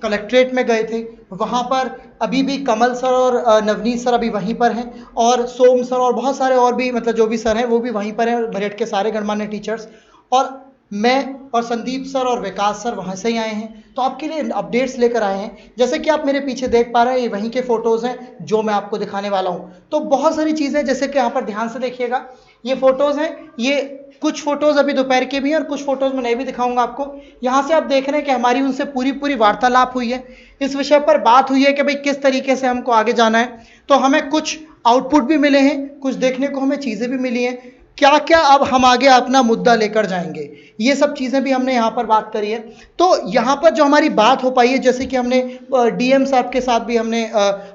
Collectorate में गए थे, वहाँ पर अभी भी कमल सर और नवनीत सर अभी वहीं पर हैं, और सोम सर और बहुत सारे और भी मतलब जो भी सर हैं वो भी वहीं पर हैं, मेरठ के सारे गणमान्य टीचर्स, और मैं और संदीप सर और विकास सर वहाँ से ही आए हैं। तो आपके लिए अपडेट्स लेकर आए हैं। जैसे कि आप मेरे पीछे देख पा रहे हैं, ये वहीं के फोटोज़ हैं जो मैं आपको दिखाने वाला हूँ। तो बहुत सारी चीज़ें, जैसे कि यहाँ पर ध्यान से देखिएगा, ये फोटोज़ हैं, ये कुछ फोटोज़ अभी दोपहर के भी हैं और कुछ फोटोज़ मैं नहीं भी दिखाऊंगा आपको। यहाँ से आप देख रहे हैं कि हमारी उनसे पूरी पूरी वार्तालाप हुई है, इस विषय पर बात हुई है कि भाई किस तरीके से हमको आगे जाना है। तो हमें कुछ आउटपुट भी मिले हैं, कुछ देखने को हमें चीज़ें भी मिली हैं, क्या क्या अब हम आगे अपना मुद्दा लेकर जाएंगे, ये सब चीज़ें भी हमने यहाँ पर बात करी है। तो यहाँ पर जो हमारी बात हो पाई है, जैसे कि हमने डीएम साहब के साथ भी हमने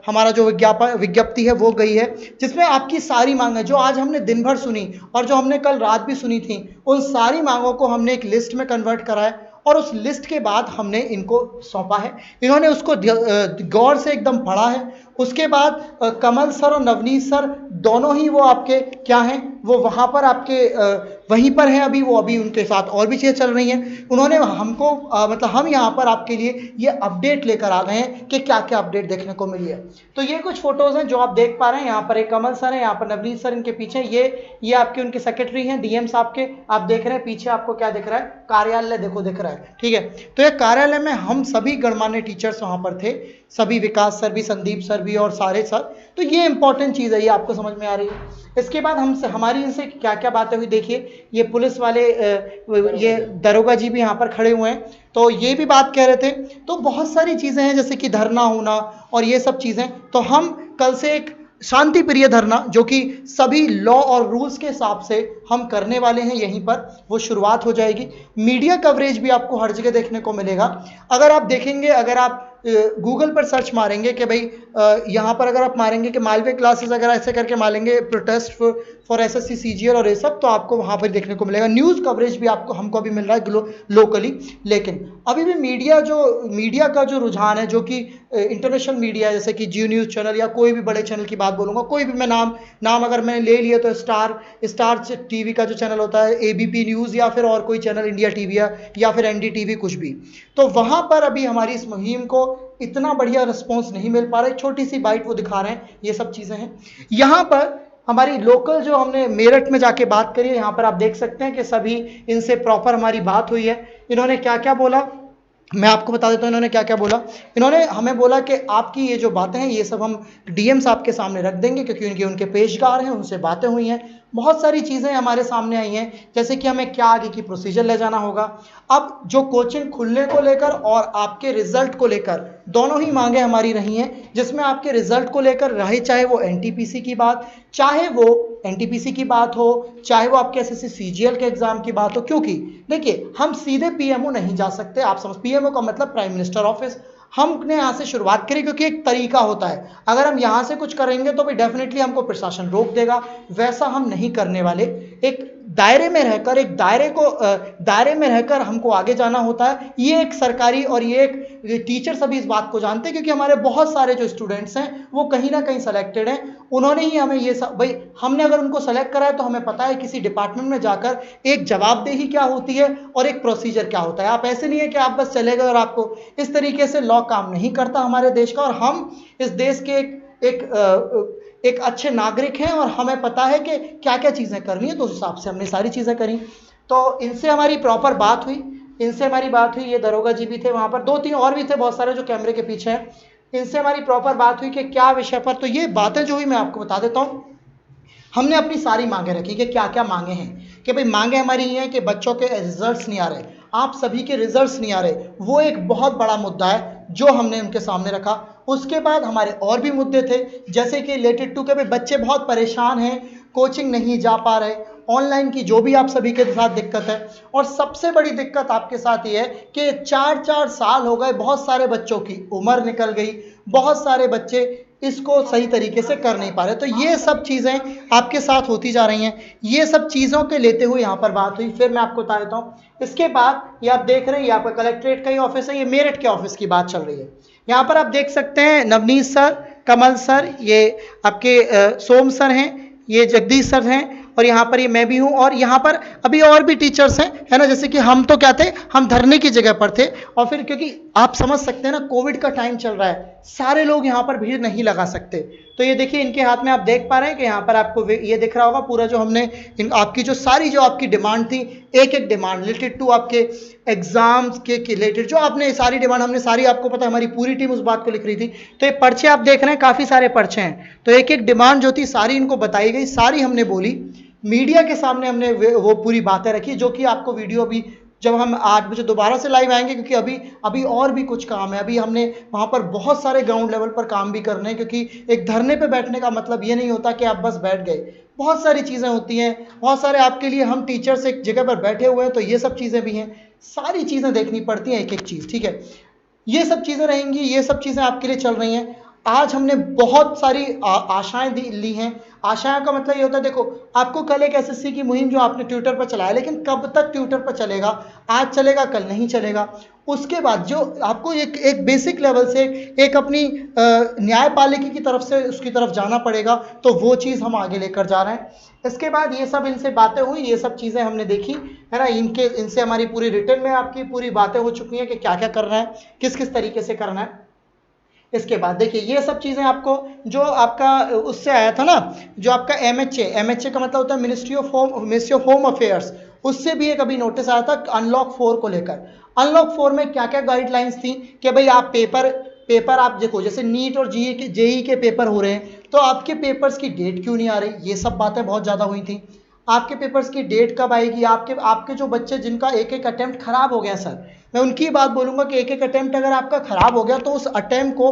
हमारा जो विज्ञप्ति है वो गई है, जिसमें आपकी सारी मांगें जो आज हमने दिन भर सुनी और जो हमने कल रात भी सुनी थी, उन सारी मांगों को हमने एक लिस्ट में कन्वर्ट करा है और उस लिस्ट के बाद हमने इनको सौंपा है। इन्होंने उसको गौर से एकदम पढ़ा है। उसके बाद कमल सर और नवनीत सर दोनों ही वो आपके क्या हैं, वो वहाँ पर आपके वहीं पर हैं अभी, वो अभी उनके साथ और भी चीज़ें चल रही हैं। उन्होंने हमको मतलब हम यहाँ पर आपके लिए ये अपडेट लेकर आ गए हैं कि क्या क्या अपडेट देखने को मिली है। तो ये कुछ फोटोज़ हैं जो आप देख पा रहे हैं। यहाँ पर एक कमल सर है, यहाँ पर नवनीत सर इनके पीछे, ये आपके उनके सेक्रेटरी हैं डीएम साहब के। आप देख रहे हैं पीछे आपको क्या दिख रहा है, कार्यालय देखो दिख रहा है, ठीक है। तो ये कार्यालय में हम सभी गणमान्य टीचर्स वहाँ पर थे, सभी, विकास सर भी, संदीप सर भी और सारे सर। तो ये इंपॉर्टेंट चीज़ है, ये आपको समझ में आ रही है। इसके बाद हमारी इनसे क्या क्या बातें हुई, देखिए ये पुलिस वाले ये दरोगा जी भी यहाँ पर खड़े हुए हैं, तो ये भी बात कह रहे थे। तो बहुत सारी चीज़ें हैं, जैसे कि धरना होना और ये सब चीज़ें। तो हम कल से एक शांति प्रिय धरना, जो कि सभी लॉ और रूल्स के हिसाब से हम करने वाले हैं, यहीं पर वो शुरुआत हो जाएगी। मीडिया कवरेज भी आपको हर जगह देखने को मिलेगा। अगर आप देखेंगे, अगर आप गूगल पर सर्च मारेंगे कि भाई यहाँ पर अगर आप मारेंगे कि मालवे क्लासेस, अगर ऐसे करके मारेंगे प्रोटेस्ट फॉर एसएससी सीजीएल और ये सब, तो आपको वहाँ पर देखने को मिलेगा। न्यूज़ कवरेज भी आपको हमको अभी मिल रहा है लोकली। लेकिन अभी भी मीडिया का जो रुझान है, जो कि इंटरनेशनल मीडिया, जैसे कि जी न्यूज़ चैनल या कोई भी बड़े चैनल की बात बोलूँगा, कोई भी मैं नाम अगर मैंने ले लिया तो स्टार टीवी का जो चैनल होता है, एबीपी न्यूज़, या फिर और कोई चैनल, इंडिया टीवी या फिर एनडीटीवी, कुछ भी। तो वहाँ पर अभी हमारी इस मुहिम को इतना बढ़िया रिस्पॉन्स नहीं मिल पा रहा है। छोटी सी बाइट वो दिखा रहे हैं, ये सब चीज़ें हैं। यहाँ पर हमारी लोकल जो हमने मेरठ में जाके बात करी है, यहाँ पर आप देख सकते हैं कि सभी इनसे प्रॉपर हमारी बात हुई है। इन्होंने क्या क्या बोला मैं आपको बता देता हूँ। इन्होंने क्या क्या बोला, इन्होंने हमें बोला कि आपकी ये जो बातें हैं ये सब हम डीएम साहब के सामने रख देंगे, क्योंकि उनके पेशकार हैं, उनसे बातें हुई हैं। बहुत सारी चीज़ें हमारे सामने आई हैं, जैसे कि हमें क्या आगे की प्रोसीजर ले जाना होगा। अब जो कोचिंग खुलने को लेकर और आपके रिजल्ट को लेकर दोनों ही मांगे हमारी रही हैं, जिसमें आपके रिजल्ट को लेकर रहे, चाहे वो एनटीपीसी की बात, चाहे वो एनटीपीसी की बात हो, चाहे वो आपके एसएससी सीजीएल के एग्जाम की बात हो। क्योंकि देखिए, हम सीधे पीएमओ नहीं जा सकते। आप समझ, पीएमओ का मतलब प्राइम मिनिस्टर ऑफिस। हमने यहाँ से शुरुआत करी, क्योंकि एक तरीका होता है। अगर हम यहाँ से कुछ करेंगे तो भी डेफिनेटली हमको प्रशासन रोक देगा, वैसा हम नहीं करने वाले। एक दायरे में रहकर, दायरे में रहकर हमको आगे जाना होता है। ये एक सरकारी और ये एक टीचर सभी इस बात को जानते हैं, क्योंकि हमारे बहुत सारे जो स्टूडेंट्स हैं वो कहीं ना कहीं सेलेक्टेड हैं। उन्होंने ही हमें ये सब, भाई हमने अगर उनको सेलेक्ट करा है तो हमें पता है किसी डिपार्टमेंट में जाकर एक जवाबदेही क्या होती है और एक प्रोसीजर क्या होता है। आप ऐसे नहीं है कि आप बस चले गए और आपको इस तरीके से लॉ काम नहीं करता हमारे देश का। और हम इस देश के एक अच्छे नागरिक हैं और हमें पता है कि क्या क्या चीज़ें करनी है, तो उस हिसाब से हमने सारी चीज़ें करी। तो इनसे हमारी प्रॉपर बात हुई, ये दरोगा जी भी थे वहाँ पर, 2-3 और भी थे बहुत सारे जो कैमरे के पीछे हैं। इनसे हमारी प्रॉपर बात हुई कि क्या विषय पर। तो ये बातें जो हुई मैं आपको बता देता हूँ। हमने अपनी सारी मांगे रखी कि क्या क्या मांगे हैं, कि भाई मांगे हमारी ये हैं कि बच्चों के रिजल्ट्स नहीं आ रहे, आप सभी के रिजल्ट्स नहीं आ रहे, वो एक बहुत बड़ा मुद्दा है जो हमने उनके सामने रखा। उसके बाद हमारे और भी मुद्दे थे, जैसे कि रिलेटेड टू के भाई बच्चे बहुत परेशान हैं, कोचिंग नहीं जा पा रहे, ऑनलाइन की जो भी आप सभी के साथ दिक्कत है। और सबसे बड़ी दिक्कत आपके साथ ये है कि 4-4 साल हो गए, बहुत सारे बच्चों की उम्र निकल गई, बहुत सारे बच्चे इसको सही तरीके से कर नहीं पा रहे। तो ये सब चीज़ें आपके साथ होती जा रही हैं। ये सब चीज़ों के लेते हुए यहाँ पर बात हुई। फिर मैं आपको बता देता हूँ। इसके बाद ये आप देख रहे हैं, यहाँ पर कलेक्ट्रेट का ही ऑफिस है, ये मेरठ के ऑफिस की बात चल रही है। यहाँ पर आप देख सकते हैं नवनीत सर, कमल सर, ये आपके सोम सर हैं, ये जगदीश सर हैं, और यहाँ पर ये मैं भी हूँ, और यहाँ पर अभी और भी टीचर्स हैं, है ना। जैसे कि हम तो क्या थे, हम धरने की जगह पर थे, और फिर क्योंकि आप समझ सकते हैं ना, कोविड का टाइम चल रहा है, सारे लोग यहाँ पर भीड़ नहीं लगा सकते। तो ये देखिए इनके हाथ में आप देख पा रहे हैं कि यहाँ पर आपको ये दिख रहा होगा पूरा जो हमने आपकी जो सारी जो आपकी डिमांड थी, एक एक डिमांड रिलेटेड टू आपके एग्जाम्स के रिलेटेड जो आपने सारी डिमांड हमने सारी, आपको पता है हमारी पूरी टीम उस बात को लिख रही थी। तो ये पर्चे आप देख रहे हैं, काफ़ी सारे पर्चे हैं, तो एक एक डिमांड जो थी सारी इनको बताई गई, सारी हमने बोली, मीडिया के सामने हमने वो पूरी बातें रखी, जो कि आपको वीडियो भी जब हम 8 बजे दोबारा से लाइव आएंगे, क्योंकि अभी और भी कुछ काम है, अभी हमने वहाँ पर बहुत सारे ग्राउंड लेवल पर काम भी करने हैं, क्योंकि एक धरने पे बैठने का मतलब ये नहीं होता कि आप बस बैठ गए, बहुत सारी चीज़ें होती हैं, बहुत सारे आपके लिए हम टीचर्स एक जगह पर बैठे हुए हैं, तो ये सब चीज़ें भी हैं, सारी चीज़ें देखनी पड़ती हैं एक एक चीज़, ठीक है। ये सब चीज़ें रहेंगी, ये सब चीज़ें आपके लिए चल रही हैं। आज हमने बहुत सारी आशाएं ली हैं। आशाएं का मतलब ये होता है, देखो आपको कल एक एसएससी की मुहिम जो आपने ट्विटर पर चलाया, लेकिन कब तक ट्विटर पर चलेगा, आज चलेगा कल नहीं चलेगा। उसके बाद जो आपको एक बेसिक लेवल से एक अपनी न्यायपालिका की तरफ से उसकी तरफ जाना पड़ेगा, तो वो चीज़ हम आगे लेकर जा रहे हैं। इसके बाद ये सब इनसे बातें हुई, ये सब चीज़ें हमने देखी है ना, इनसे हमारी पूरी रिटर्न में आपकी पूरी बातें हो चुकी हैं कि क्या क्या करना है, किस किस तरीके से करना है। इसके बाद देखिए ये सब चीज़ें आपको जो आपका उससे आया था ना, जो आपका एमएचए का मतलब होता है मिनिस्ट्री ऑफ होम अफेयर्स, उससे भी एक अभी नोटिस आया था अनलॉक 4 को लेकर। अनलॉक 4 में क्या क्या गाइडलाइंस थी कि भाई आप पेपर आप देखो, जैसे नीट और जेई के पेपर हो रहे हैं, तो आपके पेपर्स की डेट क्यों नहीं आ रही, ये सब बातें बहुत ज़्यादा हुई थी। आपके पेपर्स की डेट कब आएगी, आपके जो बच्चे जिनका एक एक अटेम्प्ट खराब हो गया, सर मैं उनकी बात बोलूँगा कि एक एक अटेम्प्ट अगर आपका खराब हो गया तो उस अटेम्प्ट को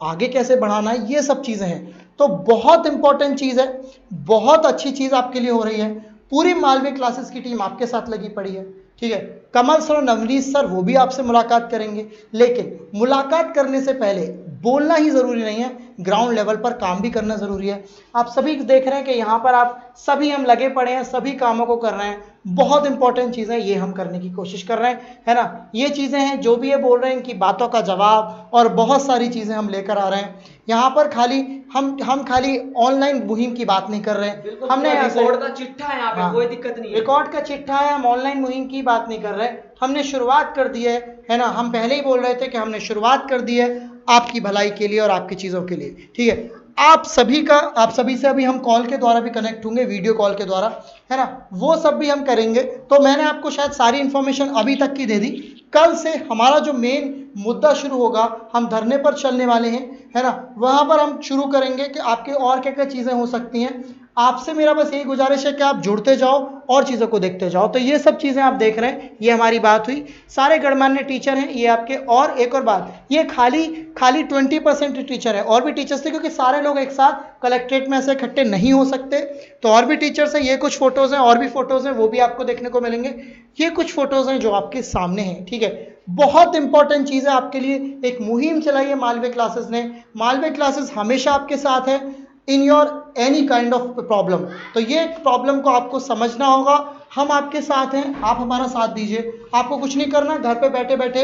आगे कैसे बढ़ाना है, ये सब चीज़ें हैं। तो बहुत इंपॉर्टेंट चीज़ है, बहुत अच्छी चीज़ आपके लिए हो रही है। पूरी मालवीय क्लासेस की टीम आपके साथ लगी पड़ी है, ठीक है। कमल सर और नवनीत सर वो भी आपसे मुलाकात करेंगे, लेकिन मुलाकात करने से पहले बोलना ही ज़रूरी नहीं है, ग्राउंड लेवल पर काम भी करना ज़रूरी है। आप सभी देख रहे हैं कि यहाँ पर आप सभी हम लगे पड़े हैं, सभी कामों को कर रहे हैं। बहुत इंपॉर्टेंट चीज़ें ये हम करने की कोशिश कर रहे हैं, है ना। ये चीज़ें हैं जो भी ये बोल रहे हैं, इनकी बातों का जवाब और बहुत सारी चीज़ें हम लेकर आ रहे हैं। यहाँ पर खाली हम खाली ऑनलाइन मुहिम की बात नहीं कर रहे हैं, हमने रिकॉर्ड का चिट्ठा है यहाँ पे, कोई दिक्कत नहीं है, रिकॉर्ड का चिट्ठा है, हम ऑनलाइन मुहिम की बात नहीं कर रहे, हमने शुरुआत कर दी है ना। हम पहले ही बोल रहे थे कि हमने शुरुआत कर दी है आपकी भलाई के लिए और आपकी चीज़ों के लिए, ठीक है। आप सभी से अभी हम कॉल के द्वारा भी कनेक्ट होंगे, वीडियो कॉल के द्वारा, है ना, वो सब भी हम करेंगे। तो मैंने आपको शायद सारी इन्फॉर्मेशन अभी तक की दे दी। कल से हमारा जो मेन मुद्दा शुरू होगा, हम धरने पर चलने वाले हैं, है ना, वहाँ पर हम शुरू करेंगे कि आपके और क्या क्या चीज़ें हो सकती हैं। आपसे मेरा बस यही गुजारिश है कि आप जुड़ते जाओ और चीज़ों को देखते जाओ। तो ये सब चीज़ें आप देख रहे हैं, ये हमारी बात हुई, सारे गणमान्य टीचर हैं ये आपके। और एक और बात, ये खाली 20% टीचर है, और भी टीचर्स थे, क्योंकि सारे लोग एक साथ कलेक्ट्रेट में ऐसे इकट्ठे नहीं हो सकते, तो और भी टीचर्स हैं। ये कुछ फोटोज़ हैं, और भी फोटोज़ हैं, वो भी आपको देखने को मिलेंगे। ये कुछ फोटोज़ हैं जो आपके सामने हैं, ठीक है। बहुत इंपॉर्टेंट चीज़ है आपके लिए, एक मुहिम चलाई है मालवीय क्लासेस ने। मालवीय क्लासेस हमेशा आपके साथ है in your any kind of problem. तो ये प्रॉब्लम को आपको समझना होगा, हम आपके साथ हैं, आप हमारा साथ दीजिए। आपको कुछ नहीं करना, घर पे बैठे बैठे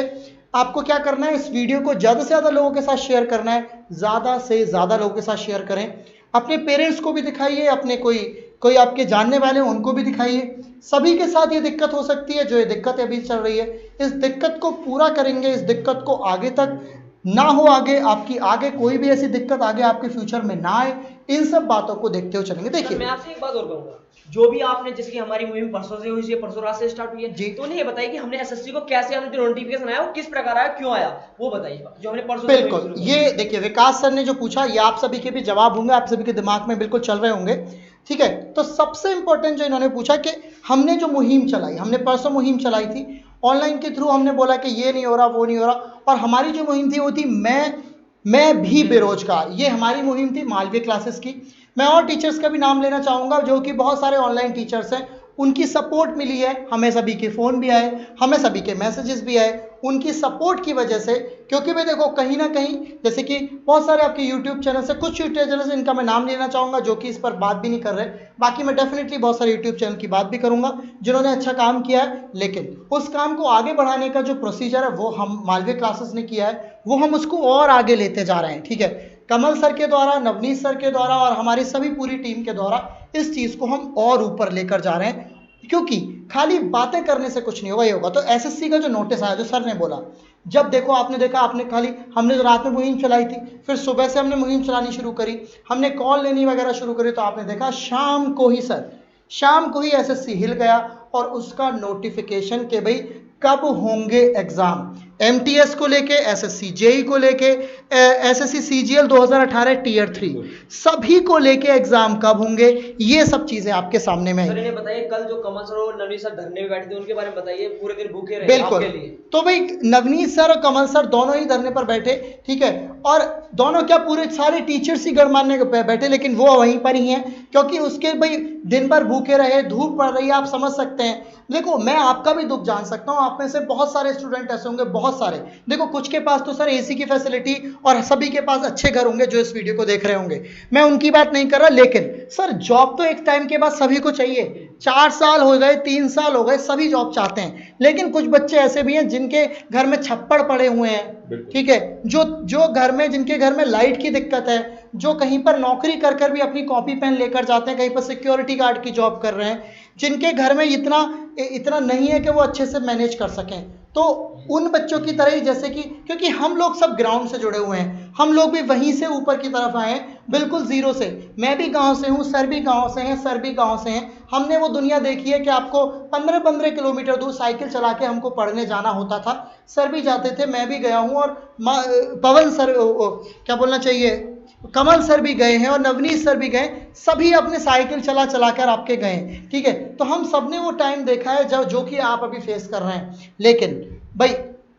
आपको क्या करना है, इस वीडियो को ज़्यादा से ज़्यादा लोगों के साथ शेयर करना है, ज़्यादा से ज़्यादा लोगों के साथ शेयर करें। अपने पेरेंट्स को भी दिखाइए, अपने कोई आपके जानने वाले हैं उनको भी दिखाइए। सभी के साथ ये दिक्कत हो सकती है, जो ये दिक्कत अभी चल रही है, इस दिक्कत को पूरा करेंगे, इस दिक्कत को आगे तक ना हो, आगे कोई भी ऐसी दिक्कत आगे आपके फ्यूचर में ना आए, इन सब बातों को देखते हुए चलेंगे। देखिए मैं आपसे एक बात और कहूंगा, जो भी आपने, जैसे कि हमारी मुहिम परसों से हुई है, परसों रात से स्टार्ट हुई है जी, तो उन्हें बताइए कि हमने एसएससी को कैसे, हमने जो नोटिफिकेशन आया वो किस प्रकार आया, क्यों आया, वो बताइए जो हमने परसों। बिल्कुल, ये देखिए विकास सर ने जो पूछा, ये आप सभी के भी जवाब होंगे, आप सभी के दिमाग में बिल्कुल चल रहे होंगे, ठीक है। तो सबसे इंपॉर्टेंट जो इन्होंने पूछा कि हमने जो मुहिम चलाई, हमने परसों मुहिम चलाई थी ऑनलाइन के थ्रू, हमने बोला कि ये नहीं हो रहा, वो नहीं हो रहा, और हमारी जो मुहिम थी वो थी मैं भी बेरोजगार। ये हमारी मुहिम थी मालवीय क्लासेस की। मैं और टीचर्स का भी नाम लेना चाहूँगा, जो कि बहुत सारे ऑनलाइन टीचर्स हैं, उनकी सपोर्ट मिली है, हमें सभी के फ़ोन भी आए, हमें सभी के मैसेजेस भी आए, उनकी सपोर्ट की वजह से। क्योंकि भाई देखो, कहीं ना कहीं जैसे कि बहुत सारे आपके यूट्यूब चैनल से, कुछ यूट्यूब चैनल से इनका मैं नाम लेना चाहूँगा जो कि इस पर बात भी नहीं कर रहे, बाकी मैं डेफिनेटली बहुत सारे यूट्यूब चैनल की बात भी करूँगा जिन्होंने अच्छा काम किया है, लेकिन उस काम को आगे बढ़ाने का जो प्रोसीजर है वो हम मालवीय क्लासेस ने किया है, वो हम उसको और आगे लेते जा रहे हैं, ठीक है। कमल सर के द्वारा, नवनीत सर के द्वारा और हमारी सभी पूरी टीम के द्वारा इस चीज़ को हम और ऊपर लेकर जा रहे हैं, क्योंकि खाली बातें करने से कुछ नहीं होगा, ये होगा। तो एसएससी का जो नोटिस आया, जो सर ने बोला, जब देखो आपने देखा, आपने खाली हमने तो रात में मुहिम चलाई थी, फिर सुबह से हमने मुहिम चलानी शुरू करी, हमने कॉल लेनी वगैरह शुरू करी, तो आपने देखा शाम को ही एसएससी हिल गया और उसका नोटिफिकेशन के भाई कब होंगे एग्जाम, एमटीएस को लेके, एसएससी जेई को लेके, एसएससी सीजीएल 2018 टियर 3 सभी को लेके एग्जाम कब होंगे, ये सब चीजें आपके सामने में सर इन्हें बताइए, कल जो कमल सर और नवनीत सर धरने में बैठे थे उनके बारे में बताइए, पूरे दिन भूखे रहे बिल्कुल आपके लिए। तो भाई नवनीत सर और कमल सर दोनों ही धरने पर बैठे, ठीक है, और दोनों क्या पूरे सारे टीचर्स ही गणमान्य पे बैठे, लेकिन वो वहीं पर ही हैं क्योंकि उसके भाई दिन भर भूखे रहे, धूप पड़ रही है, आप समझ सकते हैं। देखो मैं आपका भी दुख जान सकता हूं, आप में से बहुत सारे स्टूडेंट ऐसे होंगे, बहुत सारे, देखो कुछ के पास तो सर एसी की फैसिलिटी और सभी के पास अच्छे घर होंगे जो इस वीडियो को देख रहे होंगे, मैं उनकी बात नहीं कर रहा, लेकिन सर जॉब तो एक टाइम के बाद सभी को चाहिए, 4 साल हो गए, 3 साल हो गए, सभी जॉब चाहते हैं, लेकिन कुछ बच्चे ऐसे भी हैं जिनके घर में छप्पड़ पड़े हुए हैं, ठीक है, जो घर में, जिनके घर में लाइट की दिक्कत है, जो कहीं पर नौकरी कर कर भी अपनी कॉपी पेन लेकर जाते हैं, कहीं पर सिक्योरिटी गार्ड की जॉब कर रहे हैं, जिनके घर में इतना नहीं है कि वो अच्छे से मैनेज कर सकें, तो उन बच्चों की तरह ही, जैसे कि क्योंकि हम लोग सब ग्राउंड से जुड़े हुए हैं, हम लोग भी वहीं से ऊपर की तरफ आए हैं, बिल्कुल जीरो से, मैं भी गांव से हूं, सर भी गांव से हैं, सर भी गांव से हैं, हमने वो दुनिया देखी है कि आपको 15-15 किलोमीटर दूर साइकिल चला के हमको पढ़ने जाना होता था, सर भी जाते थे, मैं भी गया हूं, और पवन सर, क्या बोलना चाहिए, कमल सर भी गए हैं और नवनीत सर भी गए, सभी अपने साइकिल चला कर आपके गए, ठीक है, तो हम सब ने वो टाइम देखा है जो कि आप अभी फेस कर रहे हैं, लेकिन भाई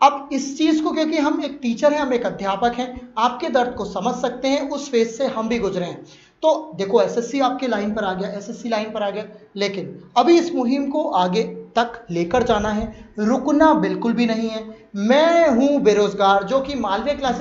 अब इस चीज को, क्योंकि हम एक टीचर हैं, हम एक अध्यापक हैं, आपके दर्द को समझ सकते हैं, उस फेज से हम भी गुजरे हैं, तो देखो एसएससी आपकी लाइन पर आ गया, एसएससी लाइन पर आ गया, लेकिन अभी इस मुहिम को आगे तक लेकर जाना है, रुकना बिल्कुल भी नहीं है। मैं हूं बेरोजगार, जो कि मालवीय क्लासेस